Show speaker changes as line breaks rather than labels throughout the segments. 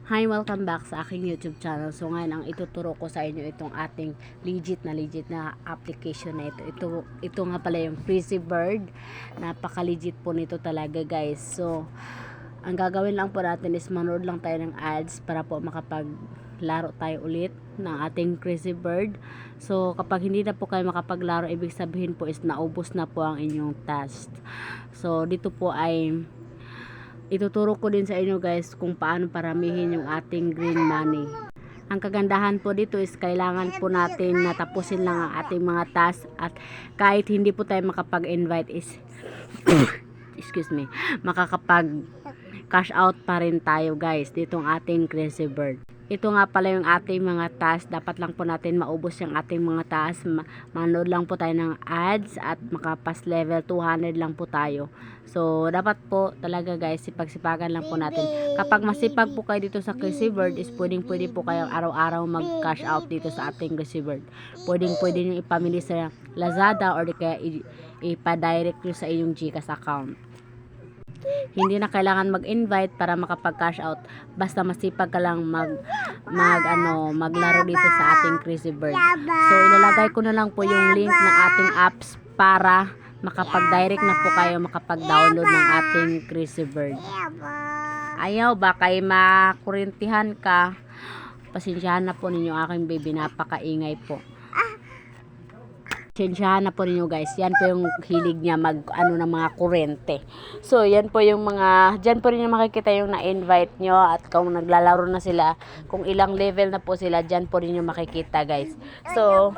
Hi, welcome back sa aking YouTube channel. So ngayon ang ituturo ko sa inyo itong ating legit na application na ito. Ito nga pala yung Freezy Bird. Napaka-legit po nito talaga, guys. So ang gagawin lang po natin is manood lang tayo ng ads para po makapaglaro tayo ulit ng ating Crazy Bird. So kapag hindi na po kayo makapaglaro, ibig sabihin po is naubos na po ang inyong task. So dito po ay ituturo ko din sa inyo, guys, kung paano paramihin yung ating green money. Ang kagandahan po dito is kailangan po natin natapusin lang ang ating mga task, at kahit hindi po tayo makapag-invite is excuse me, makakapag cash out pa rin tayo, guys, ditong ating Crazy Bird. Ito nga pala yung ating mga task. Dapat lang po natin maubos yung ating mga task. Manood lang po tayo ng ads at makapas level 200 lang po tayo. So dapat po talaga, guys, sipag-sipagan lang po natin. Kapag masipag po kayo dito sa Crazy Bird is pwede po kayong araw-araw mag-cash out dito sa ating Crazy Bird. Pwede nyo ipamili sa Lazada or di kaya ipa-direct nyo sa inyong GCash account. Hindi na kailangan mag-invite para makapag-cash out. Basta masipag ka lang maglaro dito sa ating Crazy Bird. So ilalagay ko na lang po yung link ng ating apps para makapag-direct na po kayo makapag-download ng ating Crazy Bird. Ayaw ba kay makurintihan ka? Pasensyahan na po ninyo aking baby, napakaingay po. Pasensyahan na po ninyo, guys. Yan po yung hilig niya ng mga kurente. So yan po yung dyan po rin yung makikita yung na-invite nyo, at kung naglalaro na sila, kung ilang level na po sila, dyan po rin yung makikita, guys. So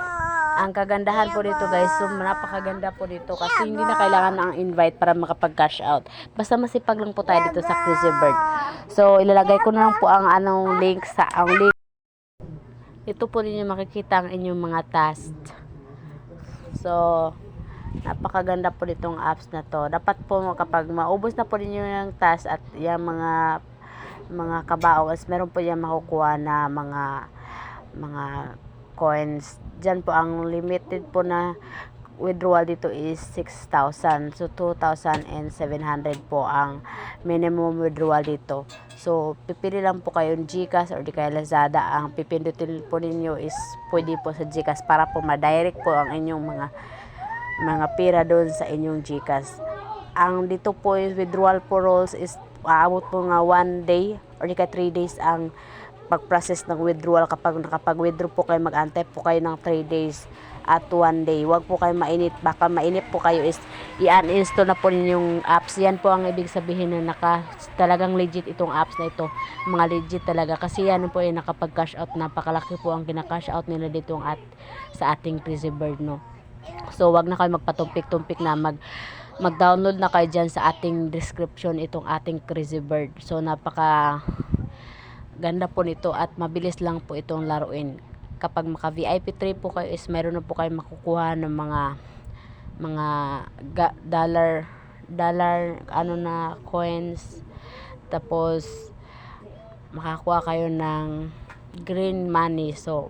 ang kagandahan po dito, guys, so napakaganda po dito kasi hindi na kailangan ng invite para makapag-cash out. Basta masipag lang po tayo dito sa Crazy Bird. So ilalagay ko na lang po ang link. Ito po rin yung makikita ang inyong mga task. So napakaganda po nitong apps na to. Dapat po kapag maubos na po ninyo yung task at yung mga kabaos, meron po yung makukuha na mga coins. Diyan po ang limited po na withdrawal dito is 6,000. So 2,700 po ang minimum withdrawal dito. So pipili lang po kayo ng GCash or di kaya Lazada. Ang pipindutin po ninyo is pwede po sa GCash para po ma-direct po ang inyong mga pera doon sa inyong GCash. Ang dito po is withdrawal po rules is aabot po nga 1 day or di kaya 3 days ang pag-process ng withdrawal. Kapag nakapag-withdraw po kayo, mag-antay po kayo ng 3 days at 1 day. Huwag po kayo mainit. Baka mainit po kayo is i-uninstall na po ninyong apps. Yan po ang ibig sabihin na talagang legit itong apps na ito. Mga legit talaga. Kasi yan po yung nakapag-cash out. Napakalaki po ang kina-cash out nila dito sa ating Crazy Bird, no? So wag na kayo magpatumpik-tumpik na mag-download na kayo dyan sa ating description itong ating Crazy Bird. So napaka ganda po nito at mabilis lang po itong laruin. Kapag maka VIP 3 po kayo is mayroon na po kayo makukuha ng mga dollar na coins. Tapos makakuha kayo ng green money. So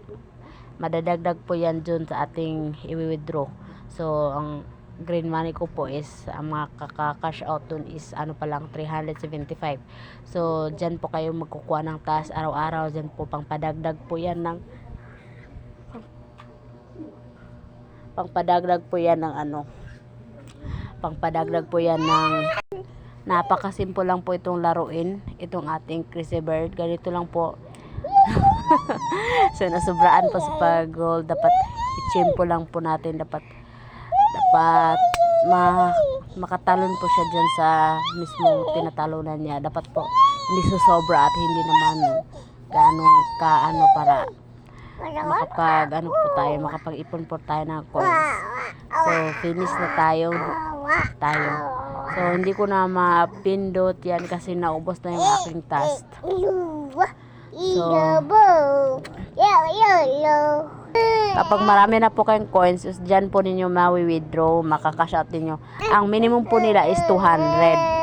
madadagdag po yan dun sa ating i-withdraw. So ang green money ko po is ang mga kaka-cash out dun is pa lang 375. So dyan po kayo magkukuha ng task araw-araw. Dyan po pangpadagdag po yan ng napakasimple lang po itong laruin, itong ating Crazy Bird. Ganito lang po. So nasubraan po sa pag-gold, dapat i-chimpo lang po natin, dapat makatalon po siya dyan sa mismong tinatalunan niya. Dapat po hindi susobra at hindi naman ganong para makapag-ipon po tayo ng coins. So finish na tayo. So hindi ko na mapindot yan kasi naubos na yung aking task. So kapag marami na po kayong coins, dyan po ninyo ma-withdraw, makakash out ninyo. Ang minimum po nila is 200.